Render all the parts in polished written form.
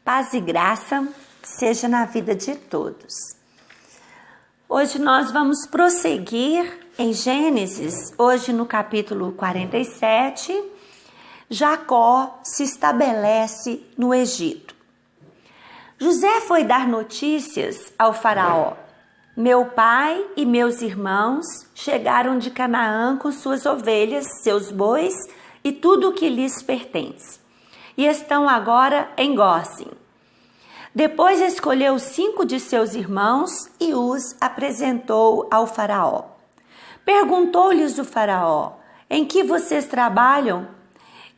Paz e graça seja na vida de todos. Hoje nós vamos prosseguir em Gênesis, hoje no capítulo 47, Jacó se estabelece no Egito. José foi dar notícias ao faraó. Meu pai e meus irmãos chegaram de Canaã com suas ovelhas, seus bois e tudo o que lhes pertence. E estão agora em Gósen. Depois escolheu 5 de seus irmãos e os apresentou ao faraó. Perguntou-lhes o faraó: em que vocês trabalham?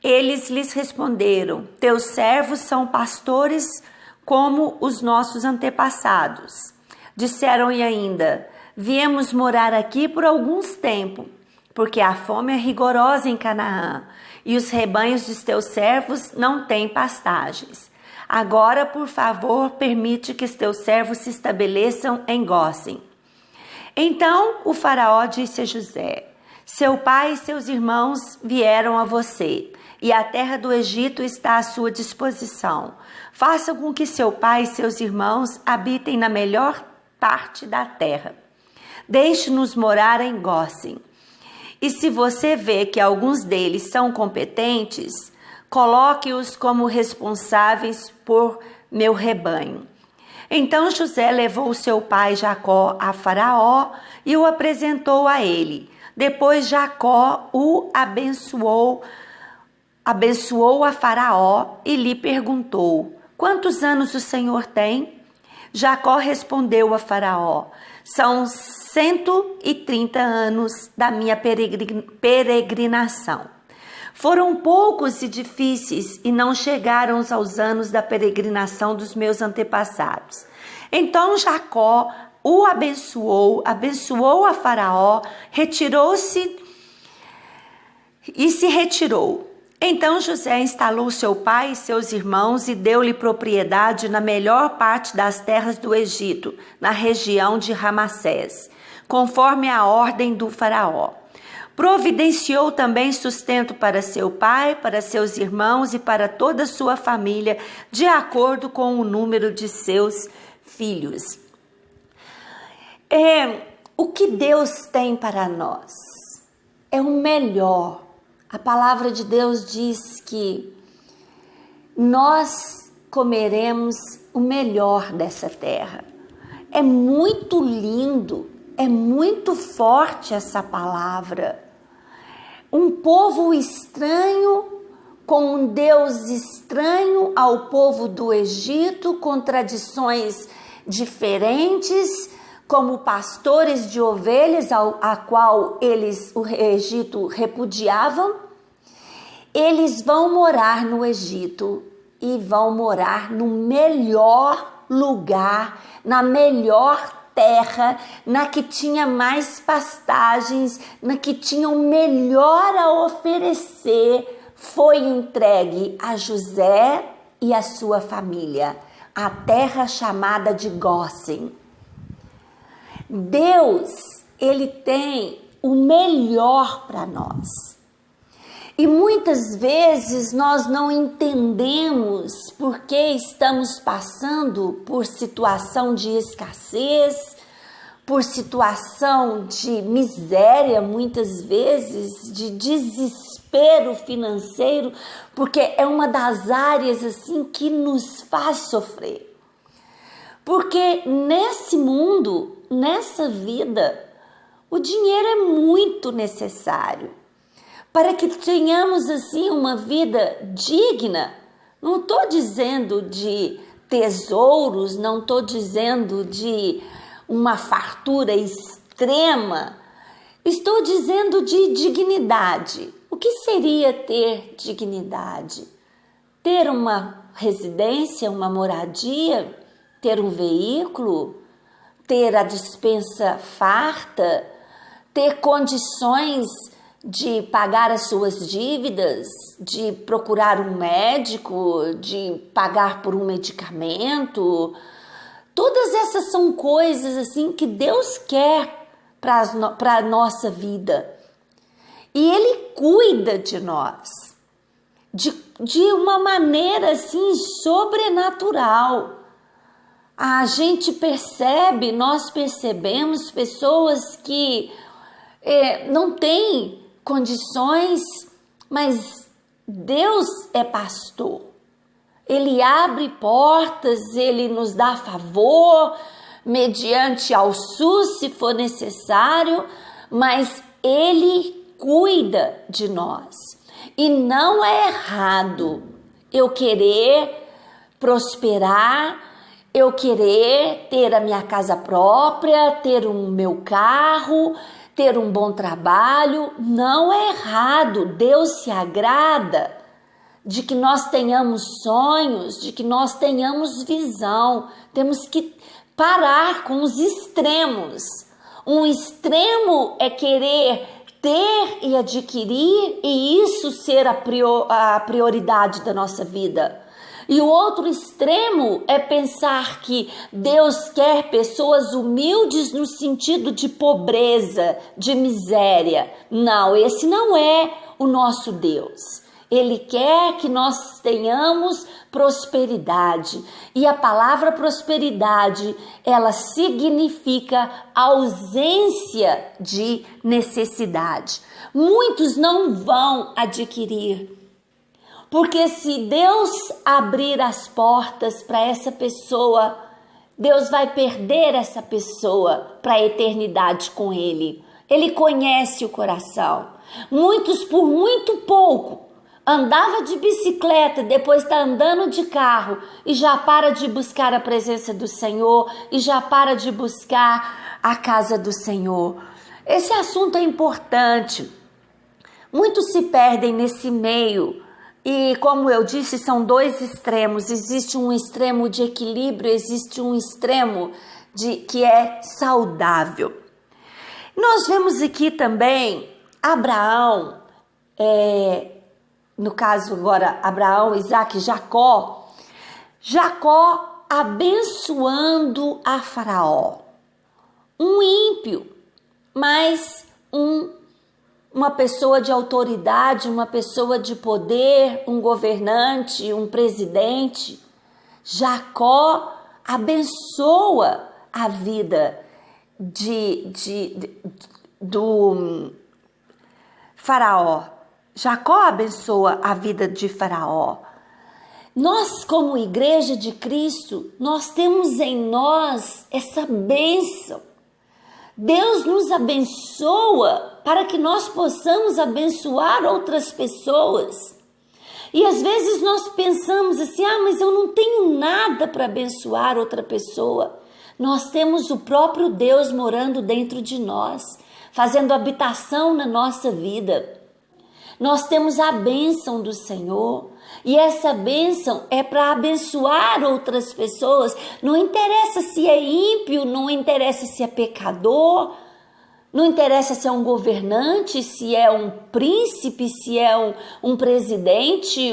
Eles lhes responderam: teus servos são pastores como os nossos antepassados. Disseram-lhe ainda: viemos morar aqui por alguns tempos, porque a fome é rigorosa em Canaã, e os rebanhos dos teus servos não têm pastagens. Agora, por favor, permite que os teus servos se estabeleçam em Gósen. Então o faraó disse a José: seu pai e seus irmãos vieram a você, e a terra do Egito está à sua disposição. Faça com que seu pai e seus irmãos habitem na melhor parte da terra. Deixe-nos morar em Gósen. E se você vê que alguns deles são competentes, coloque-os como responsáveis por meu rebanho. Então José levou seu pai Jacó a Faraó e o apresentou a ele. Depois Jacó o abençoou a Faraó e lhe perguntou: quantos anos o Senhor tem? Jacó respondeu a Faraó: são 130 anos da minha peregrinação. Foram poucos e difíceis e não chegaram aos anos da peregrinação dos meus antepassados. Então Jacó o abençoou a Faraó, retirou-se e se retirou. Então José instalou seu pai e seus irmãos e deu-lhe propriedade na melhor parte das terras do Egito, na região de Ramassés, conforme a ordem do faraó. Providenciou também sustento para seu pai, para seus irmãos e para toda a sua família, de acordo com o número de seus filhos. O que Deus tem para nós é o melhor. A palavra de Deus diz que nós comeremos o melhor dessa terra. É muito lindo, é muito forte essa palavra. Um povo estranho, com um Deus estranho ao povo do Egito, com tradições diferentes, como pastores de ovelhas, a qual o Egito repudiavam. Eles vão morar no Egito e vão morar no melhor lugar, na melhor terra, na que tinha mais pastagens, na que tinha o melhor a oferecer. Foi entregue a José e a sua família, a terra chamada de Gósen. Deus, ele tem o melhor para nós. E muitas vezes nós não entendemos por que estamos passando por situação de escassez, por situação de miséria, muitas vezes de desespero financeiro, porque é uma das áreas assim que nos faz sofrer. Porque nesse mundo, nessa vida, o dinheiro é muito necessário para que tenhamos assim uma vida digna. Não estou dizendo de tesouros, não estou dizendo de uma fartura extrema, estou dizendo de dignidade. O que seria ter dignidade? Ter uma residência, uma moradia, ter um veículo, ter a despensa farta, ter condições de pagar as suas dívidas, de procurar um médico, de pagar por um medicamento. Todas essas são coisas assim que Deus quer para a nossa vida. E Ele cuida de nós. de uma maneira assim sobrenatural. A gente percebe, nós percebemos pessoas que não têm condições, mas Deus é pastor. Ele abre portas, Ele nos dá favor, mediante ao SUS, se for necessário, mas Ele cuida de nós. E não é errado eu querer prosperar, eu querer ter a minha casa própria, ter o meu carro, ter um bom trabalho. Não é errado. Deus se agrada de que nós tenhamos sonhos, de que nós tenhamos visão. Temos que parar com os extremos. Um extremo é querer ter e adquirir e isso ser a prioridade da nossa vida. E o outro extremo é pensar que Deus quer pessoas humildes no sentido de pobreza, de miséria. Não, esse não é o nosso Deus. Ele quer que nós tenhamos prosperidade. E a palavra prosperidade, ela significa ausência de necessidade. Muitos não vão adquirir. Porque se Deus abrir as portas para essa pessoa, Deus vai perder essa pessoa para a eternidade com Ele. Ele conhece o coração. Muitos por muito pouco andava de bicicleta, depois está andando de carro e já para de buscar a presença do Senhor e já para de buscar a casa do Senhor. Esse assunto é importante. Muitos se perdem nesse meio. E como eu disse, são dois extremos. Existe um extremo de equilíbrio, existe um extremo que é saudável. Nós vemos aqui também Abraão, no caso agora Abraão, Isaac e Jacó. Jacó abençoando a Faraó. Um ímpio, mas uma pessoa de autoridade, uma pessoa de poder, um governante, um presidente. Jacó abençoa a vida do Faraó. Jacó abençoa a vida de Faraó. Nós, como igreja de Cristo, nós temos em nós essa bênção. Deus nos abençoa para que nós possamos abençoar outras pessoas. E às vezes nós pensamos assim, mas eu não tenho nada para abençoar outra pessoa. Nós temos o próprio Deus morando dentro de nós, fazendo habitação na nossa vida. Nós temos a bênção do Senhor e essa bênção é para abençoar outras pessoas. Não interessa se é ímpio, não interessa se é pecador, não interessa se é um governante, se é um príncipe, se é um presidente,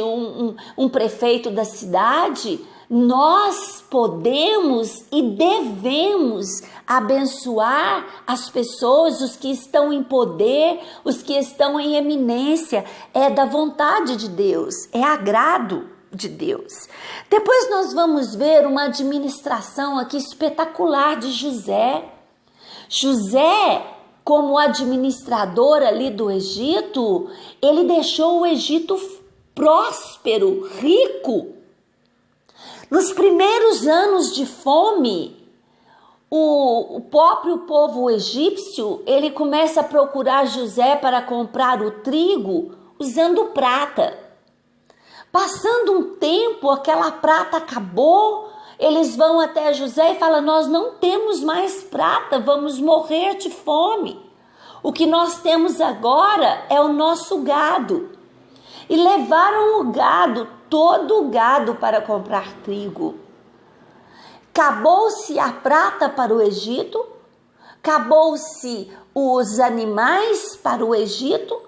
um prefeito da cidade. Nós podemos e devemos abençoar as pessoas, os que estão em poder, os que estão em eminência. É da vontade de Deus, é agrado de Deus. Depois nós vamos ver uma administração aqui espetacular de José. José, como administrador ali do Egito, ele deixou o Egito próspero, rico. Nos primeiros anos de fome, o próprio povo egípcio, ele começa a procurar José para comprar o trigo usando prata. Passando um tempo, aquela prata acabou, eles vão até José e falam, nós não temos mais prata, vamos morrer de fome. O que nós temos agora é o nosso gado. E levaram o gado, todo o gado para comprar trigo. Acabou-se a prata para o Egito, acabou-se os animais para o Egito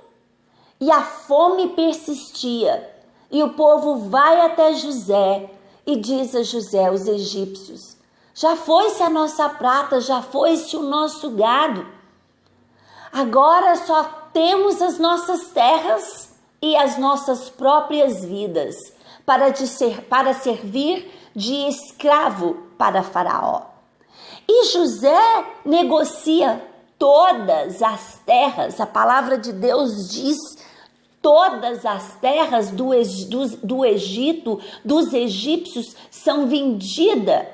e a fome persistia. E o povo vai até José e diz a José, os egípcios, já foi-se a nossa prata, já foi-se o nosso gado. Agora só temos as nossas terras e as nossas próprias vidas para servir de escravo para Faraó. E José negocia todas as terras, a palavra de Deus diz, todas as terras do Egito, dos egípcios, são vendidas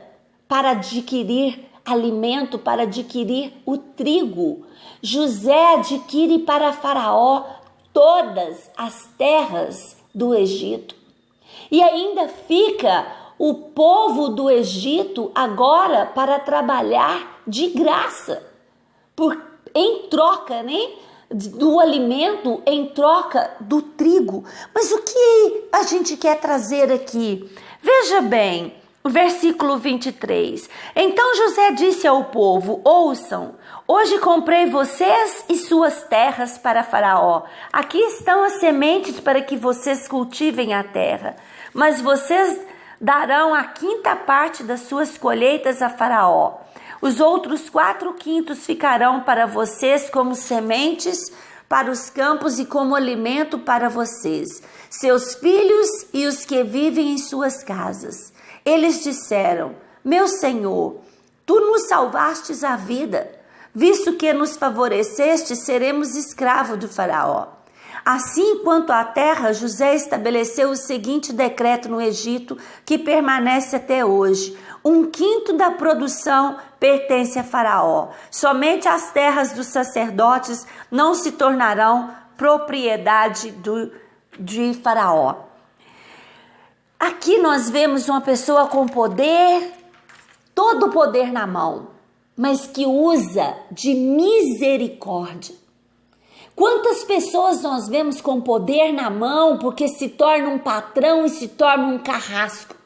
para adquirir alimento, para adquirir o trigo. José adquire para Faraó todas as terras do Egito. E ainda fica o povo do Egito agora para trabalhar de graça, em troca, do alimento, em troca do trigo. Mas o que a gente quer trazer aqui? Veja bem, o versículo 23. Então José disse ao povo: ouçam, hoje comprei vocês e suas terras para Faraó. Aqui estão as sementes para que vocês cultivem a terra, mas vocês darão a 5ª parte das suas colheitas a Faraó. Os outros 4/5 ficarão para vocês como sementes para os campos e como alimento para vocês, seus filhos e os que vivem em suas casas. Eles disseram: meu senhor, tu nos salvastes a vida, visto que nos favoreceste, seremos escravos do Faraó. Assim, quanto à terra, José estabeleceu o seguinte decreto no Egito, que permanece até hoje: 1/5 da produção pertence a Faraó. Somente as terras dos sacerdotes não se tornarão propriedade de Faraó. Aqui nós vemos uma pessoa com poder, todo o poder na mão, mas que usa de misericórdia. Quantas pessoas nós vemos com poder na mão porque se torna um patrão e se torna um carrasco?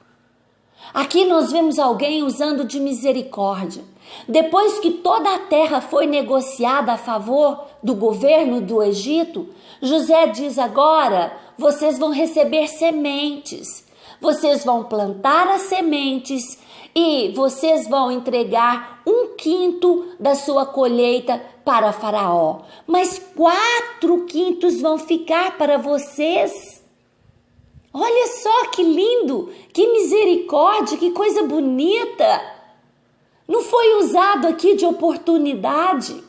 Aqui nós vemos alguém usando de misericórdia. Depois que toda a terra foi negociada a favor do governo do Egito, José diz: agora vocês vão receber sementes, vocês vão plantar as sementes e vocês vão entregar 1/5 da sua colheita para Faraó, mas 4/5 vão ficar para vocês. Olha só que lindo, que misericórdia, que coisa bonita. Não foi usado aqui de oportunidade.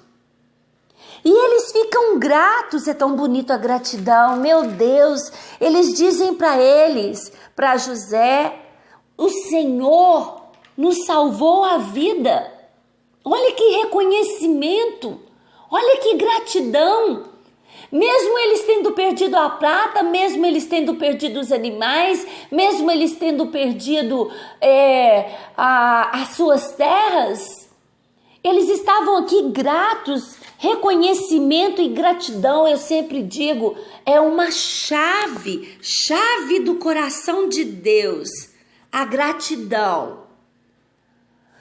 E eles ficam gratos, é tão bonito a gratidão, meu Deus. Eles dizem para José: o Senhor nos salvou a vida. Olha que reconhecimento, olha que gratidão. Mesmo eles tendo perdido a prata, mesmo eles tendo perdido os animais, mesmo eles tendo perdido as suas terras, eles estavam aqui gratos. Reconhecimento e gratidão, eu sempre digo, é uma chave do coração de Deus. A gratidão.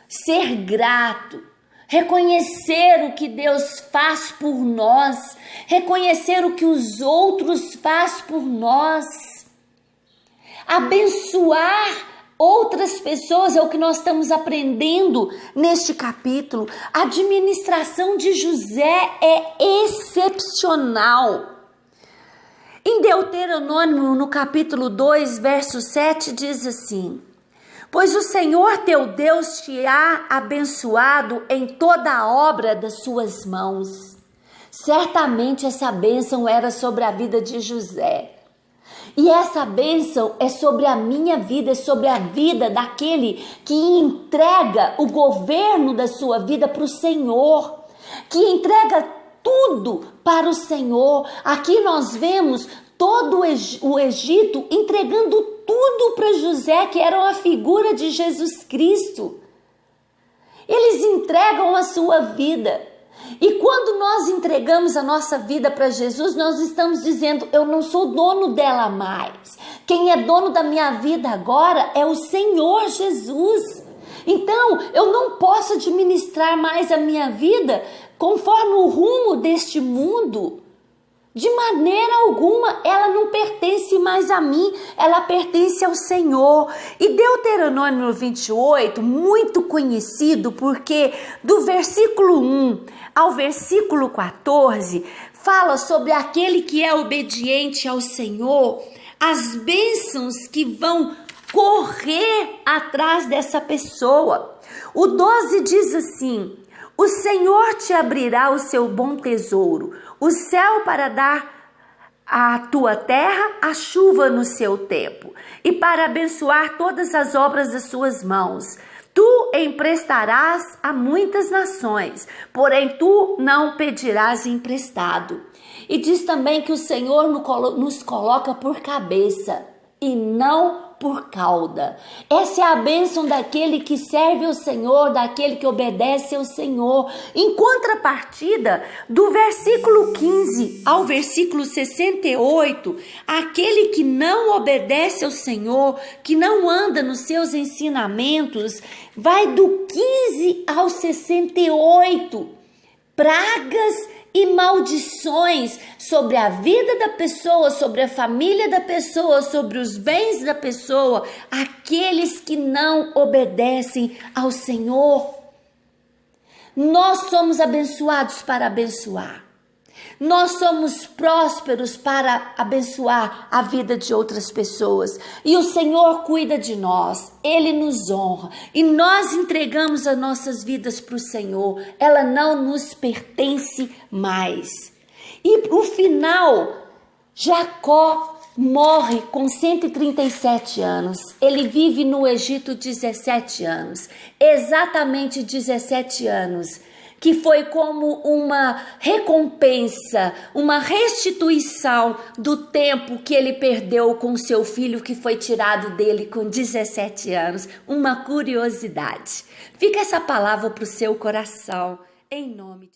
Ser grato. Reconhecer o que Deus faz por nós, reconhecer o que os outros fazem por nós, abençoar outras pessoas é o que nós estamos aprendendo neste capítulo. A administração de José é excepcional. Em Deuteronômio, no capítulo 2, verso 7, diz assim: pois o Senhor teu Deus te há abençoado em toda a obra das suas mãos. Certamente essa bênção era sobre a vida de José. E essa bênção é sobre a minha vida, é sobre a vida daquele que entrega o governo da sua vida para o Senhor, que entrega tudo para o Senhor. Aqui nós vemos todo o Egito entregando tudo para José, que era uma figura de Jesus Cristo. Eles entregam a sua vida. E quando nós entregamos a nossa vida para Jesus, nós estamos dizendo: eu não sou dono dela mais. Quem é dono da minha vida agora é o Senhor Jesus. Então, eu não posso administrar mais a minha vida conforme o rumo deste mundo. De maneira alguma, ela não pertence mais a mim, ela pertence ao Senhor. E Deuteronômio 28, muito conhecido, porque do versículo 1 ao versículo 14, fala sobre aquele que é obediente ao Senhor, as bênçãos que vão correr atrás dessa pessoa. O 12 diz assim: o Senhor te abrirá o seu bom tesouro, o céu para dar à tua terra a chuva no seu tempo, e para abençoar todas as obras das suas mãos. Tu emprestarás a muitas nações, porém tu não pedirás emprestado. E diz também que o Senhor nos coloca por cabeça e não por cauda. Essa é a bênção daquele que serve ao Senhor, daquele que obedece ao Senhor. Em contrapartida, do versículo 15 ao versículo 68, aquele que não obedece ao Senhor, que não anda nos seus ensinamentos, vai do 15 ao 68. Pragas e maldições sobre a vida da pessoa, sobre a família da pessoa, sobre os bens da pessoa, aqueles que não obedecem ao Senhor. Nós somos abençoados para abençoar. Nós somos prósperos para abençoar a vida de outras pessoas. E o Senhor cuida de nós, Ele nos honra. E nós entregamos as nossas vidas para o Senhor. Ela não nos pertence mais. E no final, Jacó morre com 137 anos. Ele vive no Egito 17 anos. Exatamente 17 anos. Que foi como uma recompensa, uma restituição do tempo que ele perdeu com seu filho que foi tirado dele com 17 anos. Uma curiosidade. Fica essa palavra para o seu coração, em nome de